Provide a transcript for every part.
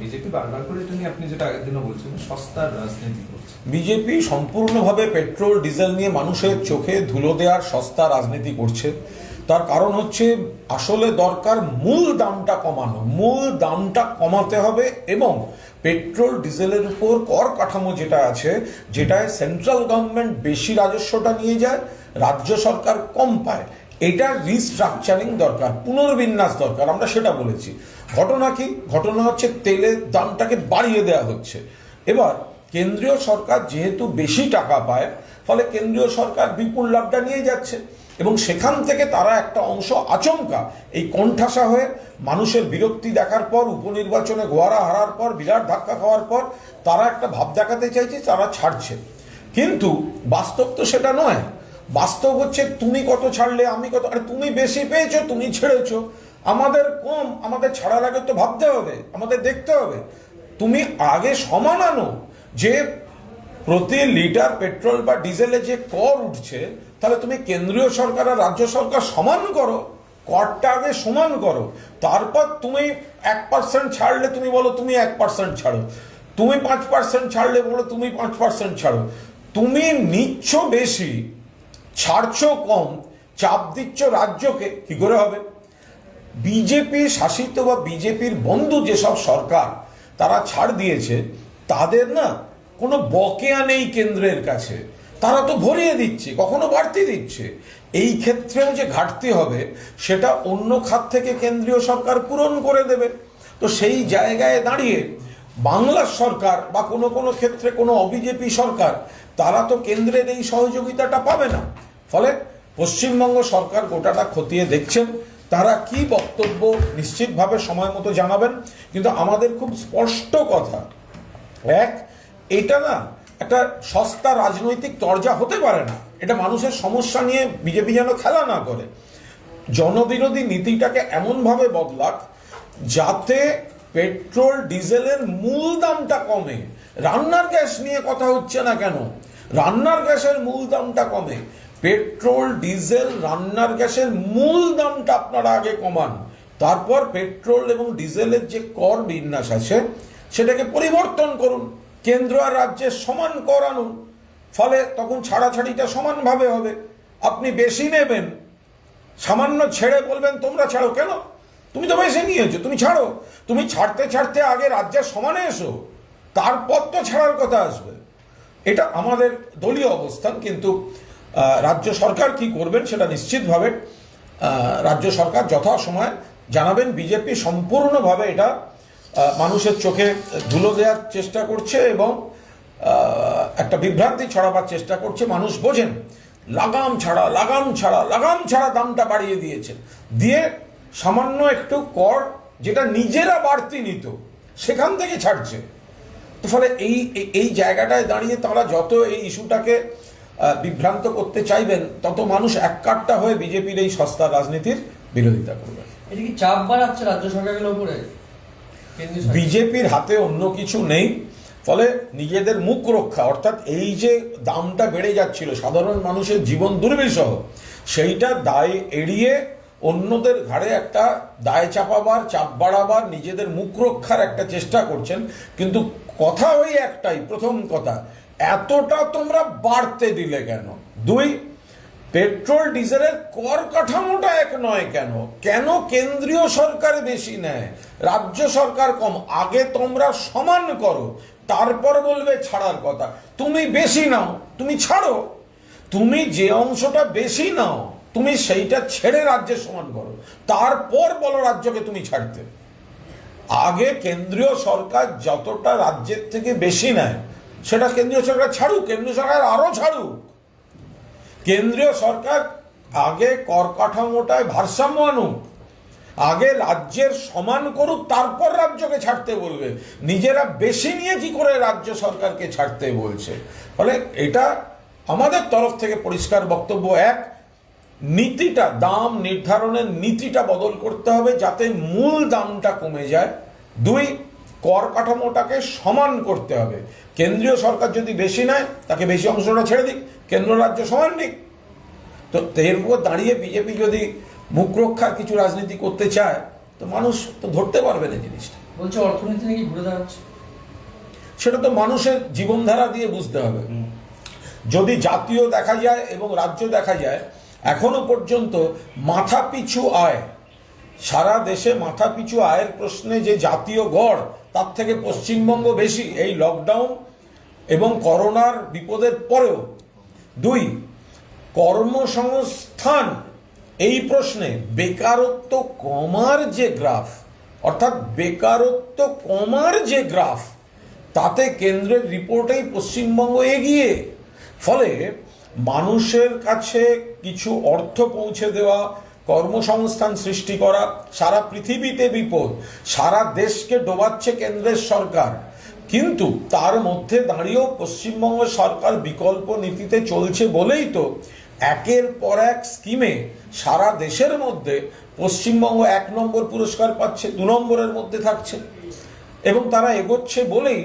BJP বারবার করে এটা নিয়ে আপনি যেটা আগের দিনও বলছেন সস্তার রাজনীতি করছে। বিজেপি সম্পূর্ণভাবে পেট্রোল ডিজেল নিয়ে মানুষের চোখে ধুলো দেওয়ার সস্তা রাজনীতি করছে। তার কারণ হচ্ছে আসলে দরকার মূল দামটা কমানো, মূল দামটা কমাতে হবে এবং পেট্রোল ডিজেলের উপর কর কাঠামো যেটা আছে, যেটায় সেন্ট্রাল গভর্নমেন্ট বেশি রাজস্বটা নিয়ে যায়, রাজ্য সরকার কম পায়, এটার রিস্ট্রাকচারিং দরকার, পুনর্বিন্যাস দরকার। আমরা সেটা বলেছি। ঘটনা কি? ঘটনা হচ্ছে তেলের দামটাকে বাড়িয়ে দেওয়া হচ্ছে। এবার কেন্দ্রীয় সরকার যেহেতু বেশি টাকা পায়, ফলে কেন্দ্রীয় সরকার বিপুল লাভটা নিয়ে যাচ্ছে এবং সেখান থেকে তারা একটা অংশ আচমকা এই কোণঠাসা হয়ে মানুষের বিরক্তি দেখার পর, উপনির্বাচনে গোয়ারা হারার পর, বিরাট ধাক্কা খাওয়ার পর তারা একটা ভাব দেখাতে চাইছে তারা ছাড়ছে। কিন্তু বাস্তব তো সেটা নয়। বাস্তব হচ্ছে তুমি কত ছাড়লে, আমি কত, আরে তুমি বেশি পেয়েছো, তুমি ছেড়েছো, আমাদের কম, আমাদের ছাড়ার আগে তো ভাবতে হবে, আমাদের দেখতে হবে। তুমি আগে সমান আনো যে প্রতি লিটার পেট্রোল বা ডিজেলে যে কর উঠছে, তাহলে তুমি কেন্দ্রীয় সরকার আর রাজ্য সরকার সমান করো, করটা আগে সমান করো। তারপর তুমি 1% ছাড়লে তুমি বলো তুমি 1% ছাড়ো, তুমি 5% ছাড়লে বলো তুমি 5% ছাড়ো। তুমি নিচ্ছ বেশি, ছাড়ছো কম, চাপ দিচ্ছ রাজ্যকে, কি করে হবে? বিজেপি শাসিত বা বিজেপির বন্ধু যেসব সরকার তারা ছাড় দিয়েছে, তাদের না কোনো বকেয়া নেই কেন্দ্রের কাছে, তারা তো ভরিয়ে দিচ্ছে, কখনো বাড়তি দিচ্ছে। এই ক্ষেত্রেও যে ঘাটতি হবে সেটা অন্য খাত থেকে কেন্দ্রীয় সরকার পূরণ করে দেবে। তো সেই জায়গায় দাঁড়িয়ে বাংলার সরকার বা কোনো কোনো ক্ষেত্রে কোনো অবিজেপি সরকার, তারা তো কেন্দ্রের এই সহযোগিতাটা পাবে না। ফলে পশ্চিমবঙ্গ সরকার গোটাটা খতিয়ে দেখছেন, তারা কি বক্তব্য নিশ্চিতভাবে সময় মতো জানাবেন। কিন্তু আমাদের খুব স্পষ্ট কথা, এক, এটা না একটা সস্তা রাজনৈতিক তরজা হতে পারে না। এটা মানুষের সমস্যা নিয়ে বিজেপি যেন খেলা না করে, জনবিরোধী নীতিটাকে এমনভাবে বদলাক যাতে পেট্রোল ডিজেলের মূল দামটা কমে। রান্নার গ্যাস নিয়ে কথা হচ্ছে না কেন? রান্নার গ্যাসের মূল দামটা কমে। পেট্রোল ডিজেল রান্নার গ্যাসের মূল দামটা আপনারা আগে কমান, তারপর পেট্রোল এবং ডিজেলের যে কর বিন্যাস আছে সেটাকে পরিবর্তন করুন, কেন্দ্র আর রাজ্যের সমান কর আনুন। ফলে তখন ছাড়াছাড়িটা সমানভাবে হবে। আপনি বেশি নেবেন, সামান্য ছেড়ে বলবেন তোমরা ছাড়ো, কেন? তুমি তো বেশি নিয়েছো, তুমি ছাড়ো। তুমি ছাড়তে ছাড়তে আগে রাজ্যের সমানে এসো, তারপর তো ছাড়ার কথা আসবে। এটা আমাদের দলীয় অবস্থান। কিন্তু রাজ্য সরকার কি করবেন সেটা নিশ্চিতভাবে রাজ্য সরকার যথাসময়ে জানাবেন। বিজেপি সম্পূর্ণভাবে এটা মানুষের চোখে ধুলো দেওয়ার চেষ্টা করছে এবং একটা বিভ্রান্তি ছড়াবার চেষ্টা করছে। মানুষ বোঝেন, লাগাম ছাড়া লাগাম ছাড়া লাগাম ছাড়া দামটা বাড়িয়ে দিয়েছে, দিয়ে সামান্য একটু কর যেটা নিজেরা বাড়তি নিত সেখান থেকে ছাড়ছে। তো ফলে এই জায়গাটায় দাঁড়িয়ে তারা যত এই ইস্যুটাকে বিভ্রান্ত করতে চাইবেন, তত মানুষ এককাট্টা হয়ে বিজেপির এই সস্তা রাজনীতির বিরোধিতা করবেন। এটা কি চাপ বাড়াচ্ছে রাজ্য সরকারের উপরে? বিজেপির হাতে অন্য কিছু নেই, ফলে নিজেদের মুখ রক্ষা, অর্থাৎ এই যে দামটা বেড়ে যাচ্ছিল সাধারণ মানুষের জীবন দুর্বিষহ, সেইটা দায় এড়িয়ে অন্যদের ঘাড়ে একটা দায় চাপাবার, চাপ বাড়াবার, নিজেদের মুখ রক্ষার একটা চেষ্টা করছেন। কিন্তু কথা ওই একটাই, প্রথম কথা, এতটা তোমরা বাড়তে দিলে কেন? দুই, পেট্রোল ডিজেলের কর কাঠামোটা এক নয় কেন? কেন কেন্দ্রীয় সরকার বেশি নেয়, রাজ্য সরকার কম? আগে তোমরা সমান করো, তারপর বলবে ছাড়ার কথা। তুমি বেশি নাও, তুমি ছাড়ো। তুমি যে অংশটা বেশি নাও তুমি সেইটা ছেড়ে রাজ্যের সমান করো, তারপর বলো রাজ্যকে তুমি ছাড়তে। আগে কেন্দ্রীয় সরকার যতটা রাজ্যের থেকে বেশি নেয় সেটা কেন্দ্রীয় সরকার ছাড়ুক, কেন্দ্রীয় সরকার আরো ছাড়ুক। কেন্দ্রীয় সরকার আগে কর কাঠামোটায় ভারসাম্য আনুক, আগে রাজ্যের সমান করুক, তারপর রাজ্যকে ছাড়তে বলবে। নিজেরা বেশি নিয়ে কি করে রাজ্য সরকারকে ছাড়তে বলছে? ফলে এটা আমাদের তরফ থেকে পরিষ্কার বক্তব্য, এক, নীতিটা, দাম নির্ধারণের নীতিটা বদল করতে হবে যাতে মূল দামটা কমে যায়। দুই, কর কাঠামোটাকে সমান করতে হবে। কেন্দ্রীয় সরকার যদি বেশি নেয় তাকে বেশি অংশটা ছেড়ে দিক, কেন্দ্র রাজ্য সমান নিক। তো এর উপর দাঁড়িয়ে বিজেপি যদি মুখ রক্ষার কিছু রাজনীতি করতে চায়, তো মানুষ তো ধরতে পারবে না জিনিসটা। বলছে অর্থনীতি নাকি ঘুরে দাঁড়াচ্ছে। সেটা তো মানুষের জীবনধারা দিয়ে বুঝতে হবে। যদি জাতীয় দেখা যায় এবং রাজ্য দেখা যায়, এখনো পর্যন্ত মাথাপিছু আয়, সারা দেশে মাথাপিছু আয়ের প্রশ্নে যে জাতীয় গড়, তার থেকে পশ্চিমবঙ্গ বেশি এই লকডাউন এবং করোনার বিপদের পরেও। 2, কর্মসংস্থান এই প্রশ্নে বেকারত্ব কমার যে গ্রাফ, অর্থাৎ বেকারত্ব কমার যে গ্রাফ, তাতে কেন্দ্রের রিপোর্টেই পশ্চিমবঙ্গ এগিয়ে। ফলে মানুষের কাছে কিছু অর্থ পৌঁছে দেওয়া, কর্মসংস্থান সৃষ্টি করা, সারা পৃথিবীতে বিপদ, সারা দেশকে ডোবাচ্ছে কেন্দ্রের সরকার, কিন্তু তার মধ্যে দাঁড়িয়েও পশ্চিমবঙ্গ সরকার বিকল্প নীতিতে চলছে বলেই তো একের পর এক স্কিমে সারা দেশের মধ্যে পশ্চিমবঙ্গ 1 নম্বর পুরস্কার পাচ্ছে, 2 নম্বরের মধ্যে থাকছে। এবং তারা এগোচ্ছে বলেই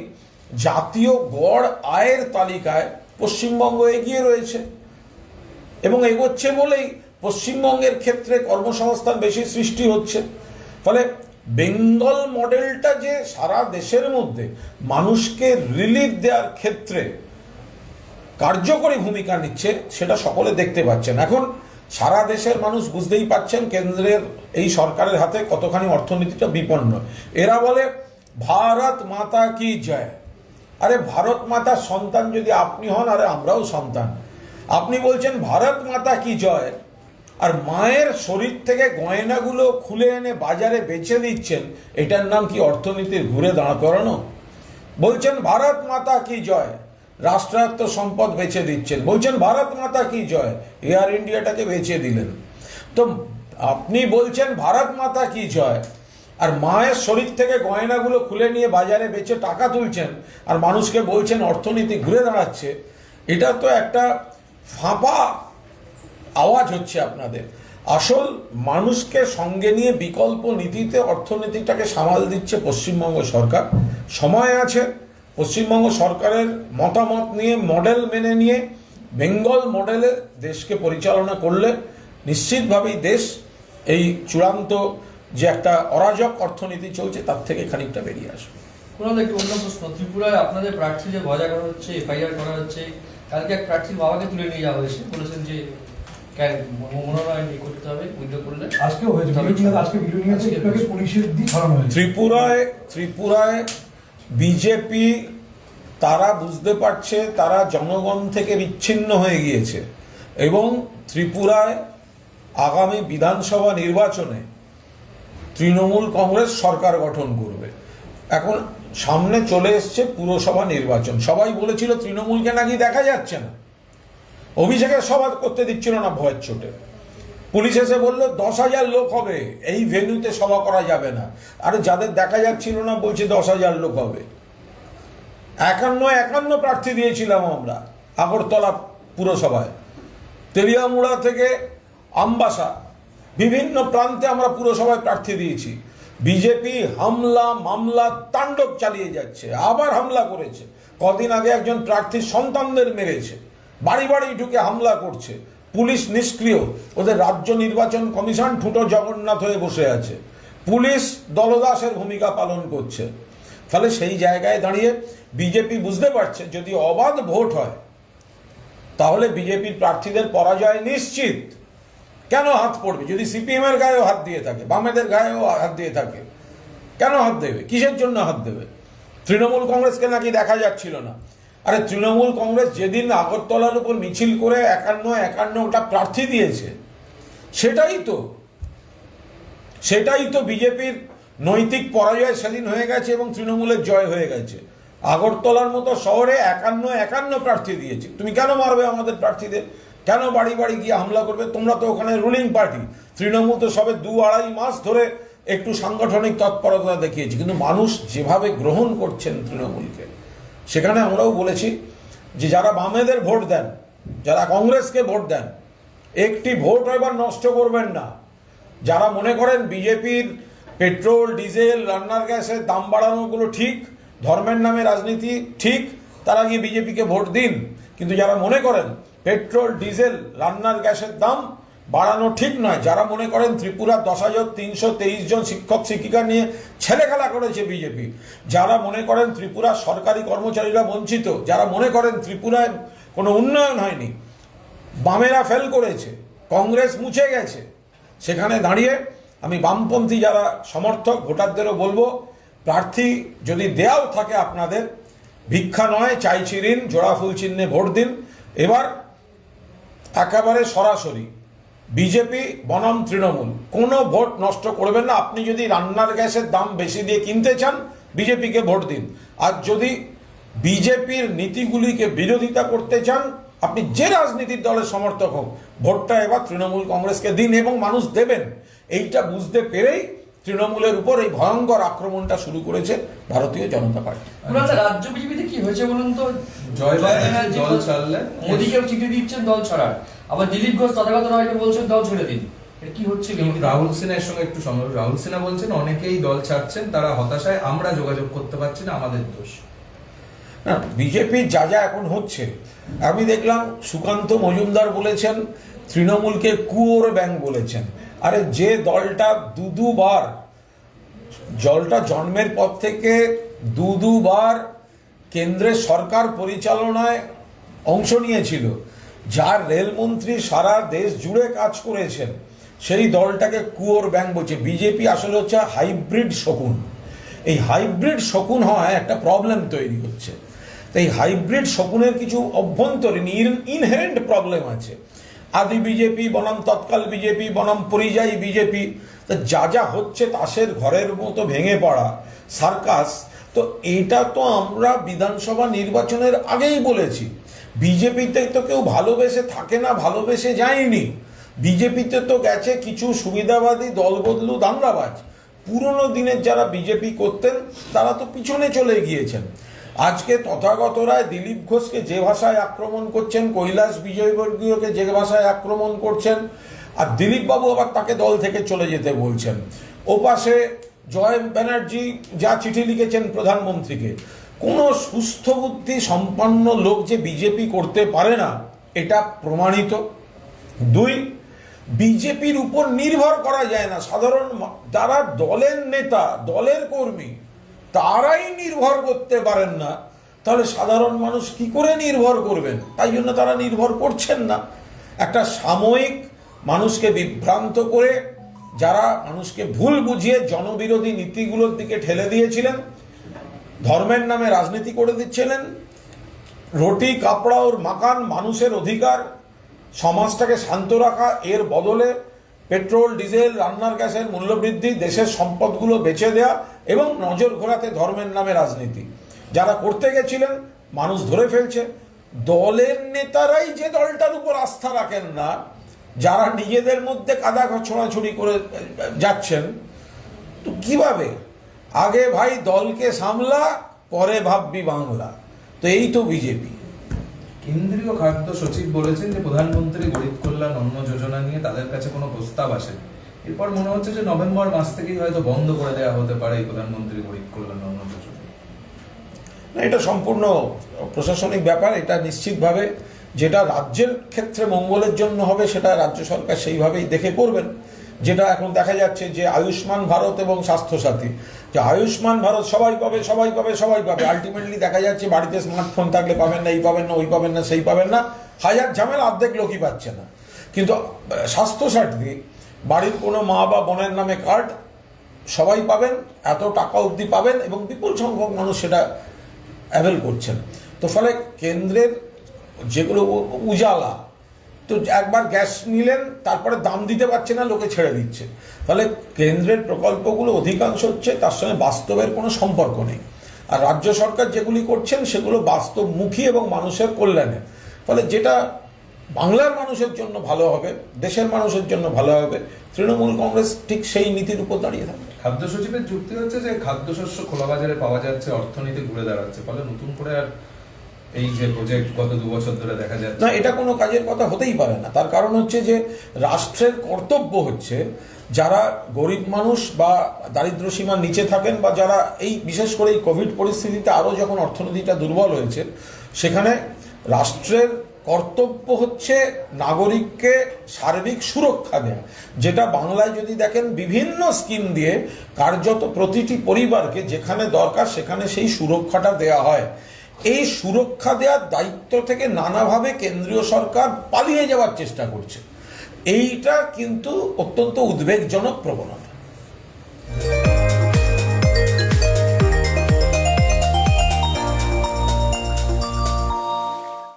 জাতীয় গড় আয়ের তালিকায় পশ্চিমবঙ্গ এগিয়ে রয়েছে, এবং এগোচ্ছে বলেই পশ্চিমবঙ্গের ক্ষেত্রে কর্মসংস্থান বেশি সৃষ্টি হচ্ছে। ফলে বেঙ্গল মডেলটা যে সারা দেশের মধ্যে মানুষকে রিলিফ দেওয়ার ক্ষেত্রে কার্যকরী ভূমিকা নিচ্ছে, সেটা সকলে দেখতে পাচ্ছেন। এখন সারা দেশের মানুষ বুঝতেই পাচ্ছেন কেন্দ্রের এই সরকারের হাতে কতখানি অর্থনীতিটা বিপন্ন। এরা বলে ভারত মাতা কি জয়। আরে ভারত মাতার সন্তান যদি আপনি হন, আরে আমরাও সন্তান। আপনি বলছেন ভারত মাতা কি জয়, আর মায়ের শরীর থেকে গয়নাগুলো খুলে এনে বাজারে বেচে দিচ্ছেন, এটার নাম কি অর্থনীতির ঘুরে দাঁড় করানো? বলছেন ভারত মাতা কি জয়, রাষ্ট্রায়ত্ত সম্পদ বেচে দিচ্ছেন, বলছেন ভারত মাতা কি জয়, এয়ার ইন্ডিয়াটাকে বেচে দিলেন। তো আপনি বলছেন ভারত মাতা কি জয়, আর মায়ের শরীর থেকে গয়নাগুলো খুলে নিয়ে বাজারে বেচে টাকা তুলছেন, আর মানুষকে বলছেন অর্থনীতি ঘুরে দাঁড়াচ্ছে। এটা তো একটা ফাঁপা আওয়াজ হচ্ছে আপনাদের। আসল মানুষকে সঙ্গে নিয়ে বিকল্প নীতিতে অর্থনীতিটাকে সামাল দিচ্ছে পশ্চিমবঙ্গ সরকার। সময় আছে, পশ্চিমবঙ্গ সরকারের মতামত নিয়ে, মডেল মেনে নিয়ে বেঙ্গল মডেলে দেশকে পরিচালনা করলে নিশ্চিতভাবেই দেশ এই চূড়ান্ত যে একটা অরাজক অর্থনীতি চলছে তার থেকে খানিকটা বেরিয়ে আসবে। একটু অন্য প্রশ্ন, ত্রিপুরায় আপনাদের প্রার্থী যে ভজা করা হচ্ছে, এফআইআর করা হচ্ছে, কালকে এক প্রার্থীর বাবাকে তুলে নিয়ে যাওয়া হয়েছে, বলেছেন যে মনোনয়ন করতে হবে, উইথড্র করলে। আজকে হয়েছে, আজকে ভিডিও নিয়ে এটাকে পুলিশের দিয়ে ধরানো হয়েছে। ত্রিপুরায় বিজেপি তারা বুঝতে পারছে তারা জনগণ থেকে বিচ্ছিন্ন হয়ে গিয়েছে, এবং ত্রিপুরায় আগামী বিধানসভা নির্বাচনে তৃণমূল কংগ্রেস সরকার গঠন করবে। এখন সামনে চলে এসছে পুরসভা নির্বাচন। সবাই বলেছিল তৃণমূলকে নাকি দেখা যাচ্ছে না, অভিষেকের সভা করতে দিচ্ছিল না ভয়ের চোটে। পুলিশ এসে বললো 10,000 লোক হবে, এই ভেন্যুতে সভা করা যাবে না। আরে যাদের দেখা যাচ্ছিল না বলছে 10,000 লোক হবে। 51 প্রার্থী দিয়েছিলাম আমরা আগরতলা পুরসভায়, তেলিয়ামুড়া থেকে আমবাসা, বিভিন্ন প্রান্তে আমরা পুরসভায় প্রার্থী দিয়েছি। বিজেপি হামলা মামলা তাণ্ডব চালিয়ে যাচ্ছে, আবার হামলা করেছে। কদিন আগে একজন প্রার্থীর সন্তানদের মেরেছে, বাড়ি বাড়ি ঢুকে হামলা করছে। পুলিশ নিষ্ক্রিয়, ওদের রাজ্য নির্বাচন কমিশন ঠুটো জগন্নাথ হয়ে বসে আছে, পুলিশ দলদাসের ভূমিকা পালন করছে। ফলে সেই জায়গায় দাঁড়িয়ে বিজেপি বুঝতে পারছে যদি অবাধ ভোট হয় তাহলে বিজেপির প্রার্থীদের পরাজয় নিশ্চিত। কেন হাত পড়বে? যদি সিপিএম এর গায়েও হাত দিয়ে থাকে, বামেদের গায়েও হাত দিয়ে থাকে, কেন হাত দেবে? কিসের জন্য হাত দেবে? তৃণমূল কংগ্রেসকে নাকি দেখা যাচ্ছিল না। আরে তৃণমূল কংগ্রেস যেদিন আগরতলার উপর মিছিল করে 51টা প্রার্থী দিয়েছে, সেটাই তো বিজেপির নৈতিক পরাজয় সেদিন হয়ে গেছে এবং তৃণমূলের জয় হয়ে গেছে। আগরতলার মতো শহরে 51 প্রার্থী দিয়েছে, তুমি কেন মারবে আমাদের প্রার্থীদের? কেন বাড়ি বাড়ি গিয়ে হামলা করবে? তোমরা তো ওখানে রুলিং পার্টি। তৃণমূল তো সবে 2-2.5 মাস ধরে একটু সাংগঠনিক তৎপরতা দেখিয়েছে, কিন্তু মানুষ যেভাবে গ্রহণ করছেন তৃণমূলকে, সেখানে আমরাও বলেছি যে যারা বামেদের ভোট দেন, যারা কংগ্রেসকে ভোট দেন, একটি ভোট এবার নষ্ট করবেন না। যারা মনে করেন বিজেপির পেট্রোল ডিজেল রান্নার গ্যাসের দাম বাড়ানোগুলো ঠিক, ধর্মের নামে রাজনীতি ঠিক, তারা গিয়ে বিজেপিকে ভোট দিন। কিন্তু যারা মনে করেন পেট্রোল ডিজেল রান্নার গ্যাসের দাম বাড়ানো ঠিক নয়। যারা মনে করেন ত্রিপুরা 10,323 জন শিক্ষক শিক্ষিকা নিয়ে ছেলে খেলা করেছে বিজেপি, যারা মনে করেন ত্রিপুরা সরকারি কর্মচারীরা বঞ্চিত, যারা মনে করেন ত্রিপুরায় কোনো উন্নয়ন হয়নি, বামেরা ফেল করেছে, কংগ্রেস মুছে গেছে, সেখানে দাঁড়িয়ে আমি বামপন্থী যারা সমর্থক ভোটারদেরও বলবো, প্রার্থী যদি দেয়াও থাকে আপনাদের, ভিক্ষা নয়, চাইছি ঋণ, জোড়া ফুল চিহ্নে ভোট দিন। এবার একেবারে সরাসরি বিজেপি বনাম তৃণমূল, কোনো ভোট নষ্ট করবেন না। আপনি যদি রান্নার গ্যাসের দাম বেশি দিয়ে কিনতে চান, বিজেপিকে ভোট দিন। আর যদি বিজেপির নীতিগুলিকে বিরোধিতা করতে চান, আপনি যে রাজনীতির দলের সমর্থক হোক, ভোটটা এবার তৃণমূল কংগ্রেসকে দিন, এবং মানুষ দেবেন। এইটা বুঝতে পেরেই তৃণমূলের উপর এই ভয়ঙ্কর আক্রমণটা শুরু করেছে ভারতীয় জনতা পার্টি। রাজ্য বিজেপিতে কি হয়েছে বলুন তো? জয়বাবু দল ছাড়লেন, মোদীকে চিঠি দিচ্ছেন দল ছাড়ার, আবার দিলীপ ঘোষ তথাগত রায়কে বলছেন দল ছেড়ে দিন। এটা কি হচ্ছে? রাহুল সিনহার সঙ্গে একটু সংলাপ। রাহুল সিনহা বলছেন অনেকেই দল ছাড়ছেন, তারা হতাশায়, আমরা যোগাযোগ করতে পারছি না, আমাদের দোষ। না, বিজেপির যা যা এখন হচ্ছে, আমি দেখলাম সুকান্ত মজুমদার বলেছেন তৃণমূলকে কুয়োর ব্যাংক বলেছেন। আরে যে দলটা দুবার জলটা জন্মের পর থেকে দুবার কেন্দ্রের সরকার পরিচালনায় অংশ নিয়েছিল, যার রেলমন্ত্রী সারা দেশ জুড়ে কাজ করেছেন, সেই দলটাকে কুয়োর ব্যাংক বলছে। বিজেপি আসলে হচ্ছে হাইব্রিড শকুন। এই হাইব্রিড শকুন হয় একটা প্রবলেম তৈরি হচ্ছে। তো এই হাইব্রিড শকুনের কিছু অভ্যন্তরীণ ইনহেরেন্ট প্রবলেম আছে। আদি বিজেপি বনাম তৎকাল বিজেপি বনাম পরিযায়ী বিজেপি, তো যা যা হচ্ছে তাসের ঘরের মতো ভেঙে পড়া সার্কাস। তো এটা তো আমরা বিধানসভা নির্বাচনের আগেই বলেছি, বিজেপিতে তো কেউ ভালোবেসে থাকে না, ভালোবেসে যায়নি। বিজেপিতে তো গেছে কিছু সুবিধাবাদী দলবদলু দাঙ্গাবাজ। পুরনো দিনের যারা বিজেপি করতেন তারা তো পিছনে চলে গিয়েছেন। আজকে তথাগত রায় দিলীপ ঘোষকে যে ভাষায় আক্রমণ করছেন, কৈলাস বিজয়বর্গীয়কে যে ভাষায় আক্রমণ করছেন, আর দিলীপ বাবু আবার তাকে দল থেকে চলে যেতে বলছেন। ওপাশে জয় ব্যানার্জি যা চিঠি লিখেছেন প্রধানমন্ত্রীকে, কোনো সুস্থ বুদ্ধি সম্পন্ন লোক যে বিজেপি করতে পারে না, এটা প্রমাণিত। দুই, বিজেপির উপর নির্ভর করা যায় না। সাধারণ যারা দলের নেতা, দলের কর্মী, তারাই নির্ভর করতে পারেন না, তাহলে সাধারণ মানুষ কি করে নির্ভর করবেন? তাই জন্য তারা নির্ভর করছেন না। একটা সাময়িক মানুষকে বিভ্রান্ত করে, যারা মানুষকে ভুল বুঝিয়ে জনবিরোধী নীতিগুলোর দিকে ঠেলে দিয়েছিলেন, ধর্মের নামে রাজনীতি করে দিচ্ছিলেন, রুটি কাপড়া ওর মাকান, মানুষের অধিকার, সমাজটাকে শান্ত রাখা, এর বদলে পেট্রোল ডিজেল রান্নার গ্যাসের মূল্যবৃদ্ধি, দেশের সম্পদগুলো বেচে দেয়া এবং নজর ঘোরাতে ধর্মের নামে রাজনীতি যারা করতে গেছিলেন, মানুষ ধরে ফেলছে। দলের নেতারাই যে দলটার উপর আস্থা রাখেন না, যারা নিজেদের মধ্যে কাদা ছোঁড়াছুড়ি করে যাচ্ছেন, তো কিভাবে? আগে ভাই দলকে সামলা, পরে ভাববি বাংলা। তো এই তো বিজেপি। কেন্দ্রীয় খাদ্য সচিব বলেছেন যে প্রধানমন্ত্রী গরিব কল্যাণ অন্ন যোজনা নিয়ে তাদের কাছে কোনো প্রস্তাব আসেনি। এরপর মনে হচ্ছে যে নভেম্বর মাস থেকেই হয়তো বন্ধ করে দেওয়া হতে পারে এই প্রধানমন্ত্রী গরিব কল্যাণ অন্ন যোজনা। না, এটা সম্পূর্ণ প্রশাসনিক ব্যাপার। এটা নিশ্চিতভাবে যেটা রাজ্যের ক্ষেত্রে মঙ্গলের জন্য হবে, সেটা রাজ্য সরকার সেইভাবেই দেখে করবেন। যেটা এখন দেখা যাচ্ছে যে আয়ুষ্মান ভারত এবং স্বাস্থ্যসাথী, যে আয়ুষ্মান ভারত সবাই পাবে সবাই পাবে সবাই পাবে, আলটিমেটলি দেখা যাচ্ছে বাড়িতে স্মার্টফোন থাকলে পাবেন না, এই পাবেন না, ওই পাবেন না, সেই পাবেন না, হাজার ঝামেলা, অর্ধেক লোকই পাচ্ছে না। কিন্তু স্বাস্থ্যসাথী, বাড়ির কোনো মা বা বোনের নামে কার্ড, সবাই পাবেন, এত টাকা অবধি পাবেন, এবং বিপুল সংখ্যক মানুষ সেটা অ্যাভেল করছেন। তো ফলে কেন্দ্রের যেগুলো উজালা, তো একবার গ্যাস নিলেন, তারপরে দাম দিতে পারছে না, লোকে ছেড়ে দিচ্ছে। ফলে কেন্দ্রের প্রকল্পগুলো অধিকাংশ হচ্ছে তার সঙ্গে বাস্তবের কোনো সম্পর্ক নেই। আর রাজ্য সরকার যেগুলি করছেন সেগুলো বাস্তবমুখী এবং মানুষের কল্যাণে। ফলে যেটা বাংলার মানুষের জন্য ভালো হবে, দেশের মানুষের জন্য ভালো হবে, তৃণমূল কংগ্রেস ঠিক সেই নীতির উপর দাঁড়িয়ে থাকবে। খাদ্য সচিবের যুক্তি হচ্ছে যে খাদ্যশস্য খোলা বাজারে পাওয়া যাচ্ছে, অর্থনীতি ঘুরে দাঁড়াচ্ছে, ফলে নতুন করে আর এই যে প্রজেক্ট গত 2 বছর ধরে দেখা যাচ্ছে না, এটা কোনো কাজের কথা হতেই পারে না। তার কারণ হচ্ছে যে রাষ্ট্রের কর্তব্য হচ্ছে যারা গরিব মানুষ বা দারিদ্র সীমার নিচে থাকেন, বা যারা এই বিশেষ করে এই কোভিড পরিস্থিতিতে আরও যখন অর্থনীতিটা দুর্বল হয়েছে, সেখানে রাষ্ট্রের কর্তব্য হচ্ছে নাগরিককে সার্বিক সুরক্ষা দেয়া, যেটা বাংলায় যদি দেখেন বিভিন্ন স্কিম দিয়ে কার্যত প্রতিটি পরিবারকে যেখানে দরকার সেখানে সেই সুরক্ষাটা দেয়া হয়। এই সুরক্ষা দেওয়ার দায়িত্ব থেকে নানাভাবে কেন্দ্রীয় সরকার পালিয়ে যাওয়ার চেষ্টা করছে। এইটা কিন্তু অত্যন্ত উদ্বেগজনক প্রবণতা।